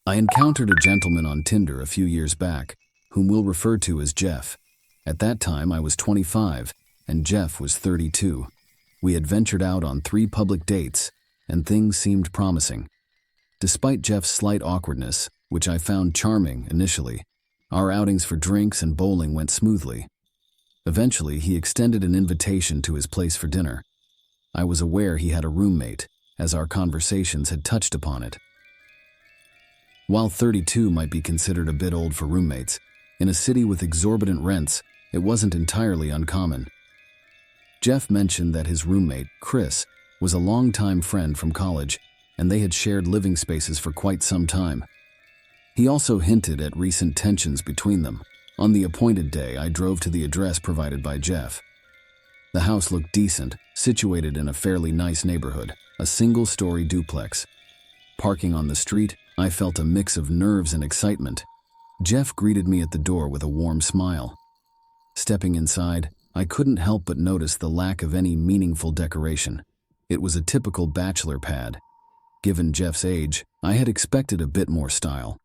I encountered a gentleman on Tinder a few years back, whom we'll refer to as Jeff. At that time, I was 25, and Jeff was 32. We had ventured out on 3 public dates, and things seemed promising. Despite Jeff's slight awkwardness, which I found charming initially, our outings for drinks and bowling went smoothly. Eventually, he extended an invitation to his place for dinner. I was aware he had a roommate, as our conversations had touched upon it. While 32 might be considered a bit old for roommates, in a city with exorbitant rents, it wasn't entirely uncommon. Jeff mentioned that his roommate, Chris, was a longtime friend from college, and they had shared living spaces for quite some time. He also hinted at recent tensions between them. On the appointed day, I drove to the address provided by Jeff. The house looked decent, situated in a fairly nice neighborhood, a single-story duplex. Parking on the street, I felt a mix of nerves and excitement. Jeff greeted me at the door with a warm smile. Stepping inside, I couldn't help but notice the lack of any meaningful decoration. It was a typical bachelor pad. Given Jeff's age, I had expected a bit more style.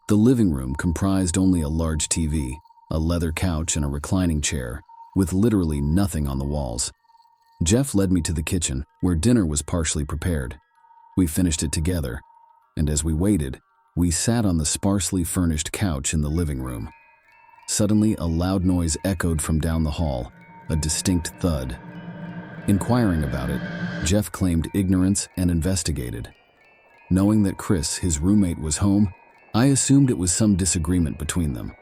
The living room comprised only a large TV, a leather couch, and a reclining chair, with literally nothing on the walls. Jeff led me to the kitchen, where dinner was partially prepared. We finished it together, and as we waited, we sat on the sparsely furnished couch in the living room. Suddenly, a loud noise echoed from down the hall, a distinct thud. Inquiring about it, Jeff claimed ignorance and investigated. Knowing that Chris, his roommate, was home, I assumed it was some disagreement between them.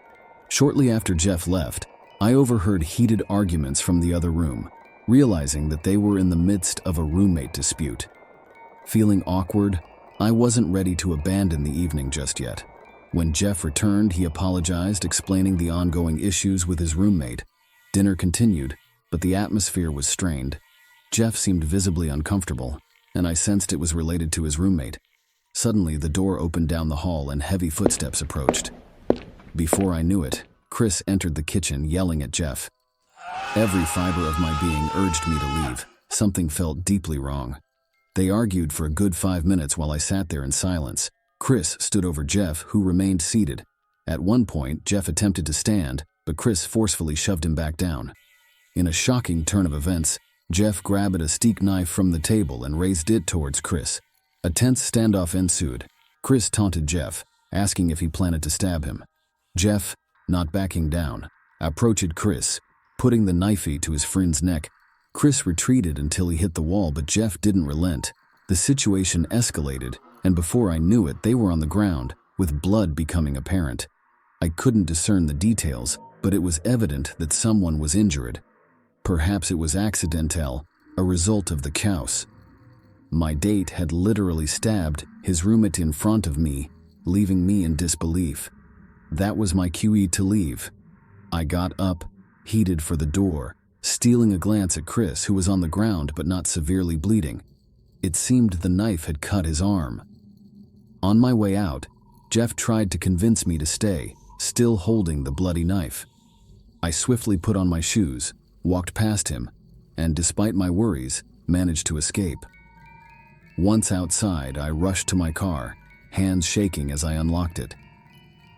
Shortly after Jeff left, I overheard heated arguments from the other room, realizing that they were in the midst of a roommate dispute. Feeling awkward, I wasn't ready to abandon the evening just yet. When Jeff returned, he apologized, explaining the ongoing issues with his roommate. Dinner continued, but the atmosphere was strained. Jeff seemed visibly uncomfortable, and I sensed it was related to his roommate. Suddenly, the door opened down the hall and heavy footsteps approached. Before I knew it, Chris entered the kitchen, yelling at Jeff. Every fiber of my being urged me to leave. Something felt deeply wrong. They argued for a good 5 minutes while I sat there in silence. Chris stood over Jeff, who remained seated. At one point, Jeff attempted to stand, but Chris forcefully shoved him back down. In a shocking turn of events, Jeff grabbed a steak knife from the table and raised it towards Chris. A tense standoff ensued. Chris taunted Jeff, asking if he planned to stab him. Jeff, not backing down, approached Chris, putting the knifey to his friend's neck. Chris retreated until he hit the wall, but Jeff didn't relent. The situation escalated, and before I knew it, they were on the ground, with blood becoming apparent. I couldn't discern the details, but it was evident that someone was injured. Perhaps it was accidental, a result of the chaos. My date had literally stabbed his roommate in front of me, leaving me in disbelief. That was my cue to leave. I got up, headed for the door, stealing a glance at Chris, who was on the ground but not severely bleeding. It seemed the knife had cut his arm. On my way out, Jeff tried to convince me to stay, still holding the bloody knife. I swiftly put on my shoes, walked past him, and despite my worries, managed to escape. Once outside, I rushed to my car, hands shaking as I unlocked it.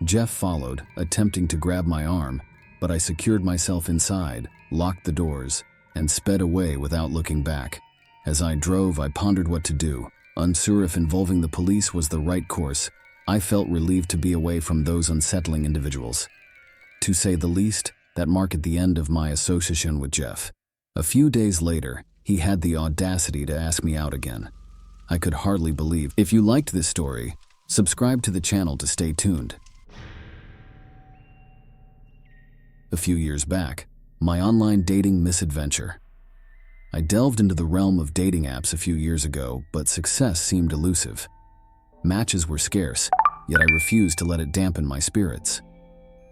Jeff followed, attempting to grab my arm, but I secured myself inside, locked the doors, and sped away without looking back. As I drove, I pondered what to do. Unsure if involving the police was the right course, I felt relieved to be away from those unsettling individuals. To say the least, that marked the end of my association with Jeff. A few days later, he had the audacity to ask me out again. I could hardly believe. If you liked this story, subscribe to the channel to stay tuned. A few years back, my online dating misadventure. I delved into the realm of dating apps a few years ago, but success seemed elusive. Matches were scarce, yet I refused to let it dampen my spirits.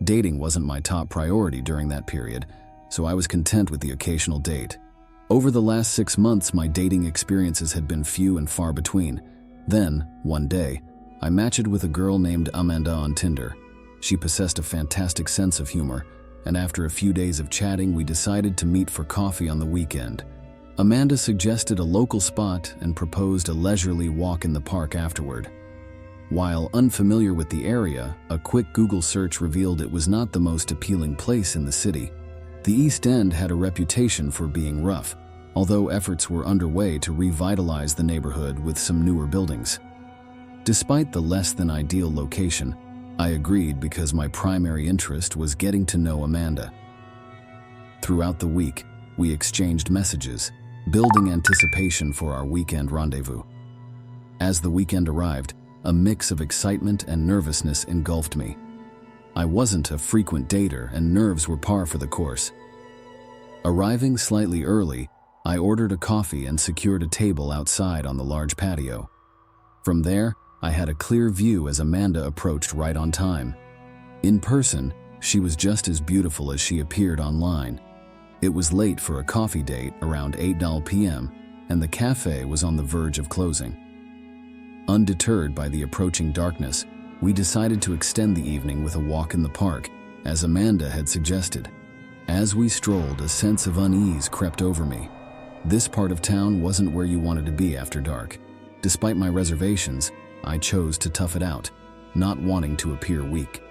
Dating wasn't my top priority during that period, so I was content with the occasional date. Over the last 6 months, my dating experiences had been few and far between. Then, one day, I matched with a girl named Amanda on Tinder. She possessed a fantastic sense of humor, and after a few days of chatting, we decided to meet for coffee on the weekend. Amanda suggested a local spot and proposed a leisurely walk in the park afterward. While unfamiliar with the area, a quick Google search revealed it was not the most appealing place in the city. The East End had a reputation for being rough, although efforts were underway to revitalize the neighborhood with some newer buildings. Despite the less-than-ideal location, I agreed because my primary interest was getting to know Amanda. Throughout the week, we exchanged messages, building anticipation for our weekend rendezvous. As the weekend arrived, a mix of excitement and nervousness engulfed me. I wasn't a frequent dater, and nerves were par for the course. Arriving slightly early, I ordered a coffee and secured a table outside on the large patio. From there, I had a clear view as Amanda approached right on time. In person, she was just as beautiful as she appeared online. It was late for a coffee date, around 8 p.m., and the cafe was on the verge of closing. Undeterred by the approaching darkness, we decided to extend the evening with a walk in the park, as Amanda had suggested. As we strolled, a sense of unease crept over me. This part of town wasn't where you wanted to be after dark. Despite my reservations, I chose to tough it out, not wanting to appear weak.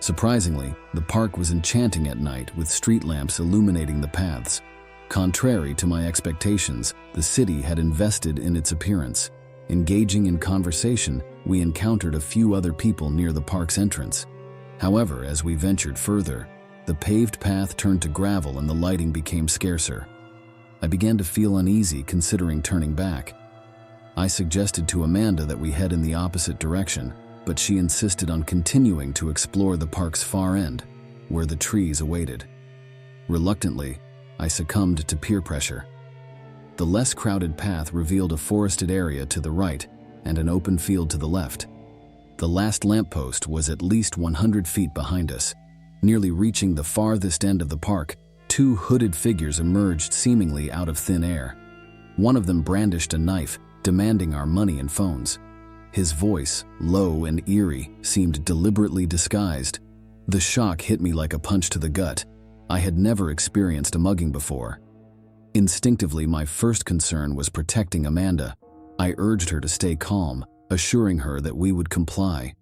Surprisingly, the park was enchanting at night, with street lamps illuminating the paths. Contrary to my expectations, the city had invested in its appearance. Engaging in conversation, we encountered a few other people near the park's entrance. However, as we ventured further, the paved path turned to gravel and the lighting became scarcer. I began to feel uneasy, considering turning back. I suggested to Amanda that we head in the opposite direction, but she insisted on continuing to explore the park's far end, where the trees awaited. Reluctantly, I succumbed to peer pressure. The less crowded path revealed a forested area to the right and an open field to the left. The last lamppost was at least 100 feet behind us. Nearly reaching the farthest end of the park, two hooded figures emerged seemingly out of thin air. One of them brandished a knife, demanding our money and phones. His voice, low and eerie, seemed deliberately disguised. The shock hit me like a punch to the gut. I had never experienced a mugging before. Instinctively, my first concern was protecting Amanda. I urged her to stay calm, assuring her that we would comply.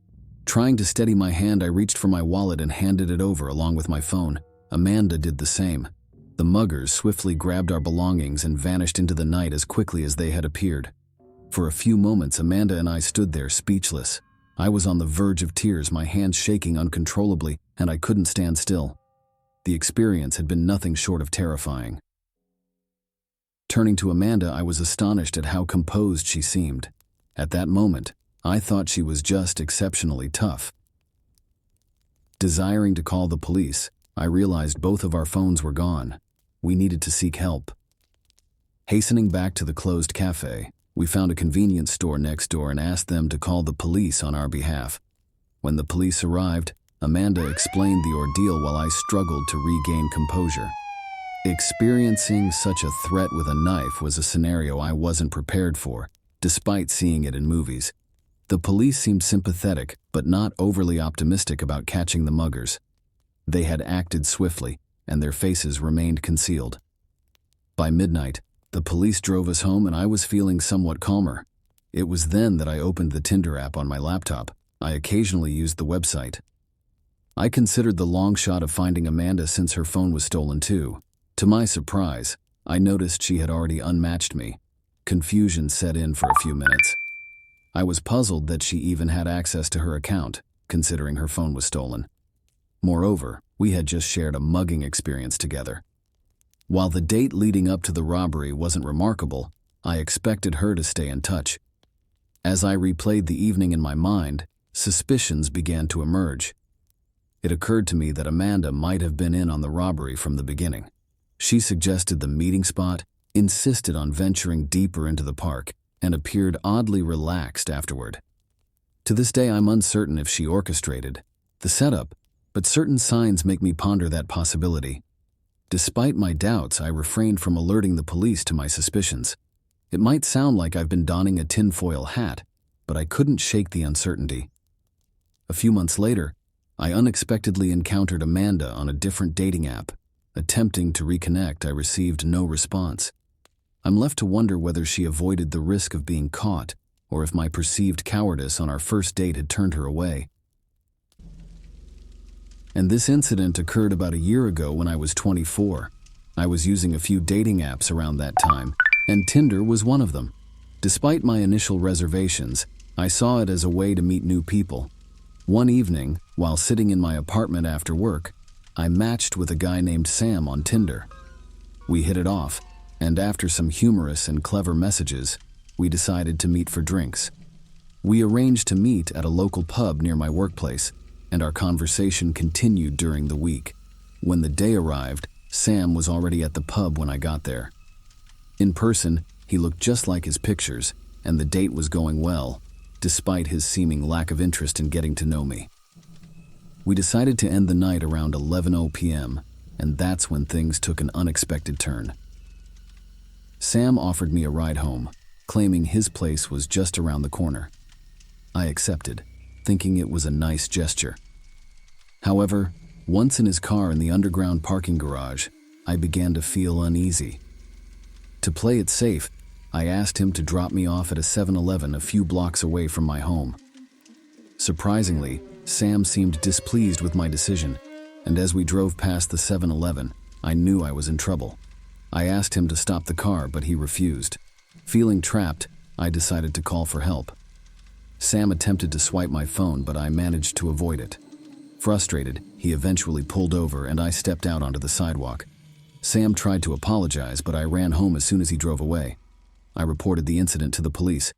Trying to steady my hand, I reached for my wallet and handed it over along with my phone. Amanda did the same. The muggers swiftly grabbed our belongings and vanished into the night as quickly as they had appeared. For a few moments, Amanda and I stood there speechless. I was on the verge of tears, my hands shaking uncontrollably, and I couldn't stand still. The experience had been nothing short of terrifying. Turning to Amanda, I was astonished at how composed she seemed. At that moment, I thought she was just exceptionally tough. Desiring to call the police, I realized both of our phones were gone. We needed to seek help. Hastening back to the closed cafe, we found a convenience store next door and asked them to call the police on our behalf. When the police arrived, Amanda explained the ordeal while I struggled to regain composure. Experiencing such a threat with a knife was a scenario I wasn't prepared for, despite seeing it in movies. The police seemed sympathetic, but not overly optimistic about catching the muggers. They had acted swiftly, and their faces remained concealed. By midnight, the police drove us home and I was feeling somewhat calmer. It was then that I opened the Tinder app on my laptop. I occasionally used the website. I considered the long shot of finding Amanda since her phone was stolen too. To my surprise, I noticed she had already unmatched me. Confusion set in for a few minutes. I was puzzled that she even had access to her account, considering her phone was stolen. Moreover, we had just shared a mugging experience together. While the date leading up to the robbery wasn't remarkable, I expected her to stay in touch. As I replayed the evening in my mind, suspicions began to emerge. It occurred to me that Amanda might have been in on the robbery from the beginning. She suggested the meeting spot, insisted on venturing deeper into the park, and appeared oddly relaxed afterward. To this day, I'm uncertain if she orchestrated the setup, but certain signs make me ponder that possibility. Despite my doubts, I refrained from alerting the police to my suspicions. It might sound like I've been donning a tinfoil hat, but I couldn't shake the uncertainty. A few months later, I unexpectedly encountered Amanda on a different dating app. Attempting to reconnect, I received no response. I'm left to wonder whether she avoided the risk of being caught, or if my perceived cowardice on our first date had turned her away. And this incident occurred about a year ago when I was 24. I was using a few dating apps around that time, and Tinder was one of them. Despite my initial reservations, I saw it as a way to meet new people. One evening, while sitting in my apartment after work, I matched with a guy named Sam on Tinder. We hit it off, and after some humorous and clever messages, we decided to meet for drinks. We arranged to meet at a local pub near my workplace, and our conversation continued during the week. When the day arrived, Sam was already at the pub when I got there. In person, he looked just like his pictures, and the date was going well, despite his seeming lack of interest in getting to know me. We decided to end the night around 11:00 p.m., and that's when things took an unexpected turn. Sam offered me a ride home, claiming his place was just around the corner. I accepted, thinking it was a nice gesture. However, once in his car in the underground parking garage, I began to feel uneasy. To play it safe, I asked him to drop me off at a 7-Eleven a few blocks away from my home. Surprisingly, Sam seemed displeased with my decision, and as we drove past the 7-Eleven, I knew I was in trouble. I asked him to stop the car, but he refused. Feeling trapped, I decided to call for help. Sam attempted to swipe my phone, but I managed to avoid it. Frustrated, he eventually pulled over and I stepped out onto the sidewalk. Sam tried to apologize, but I ran home as soon as he drove away. I reported the incident to the police,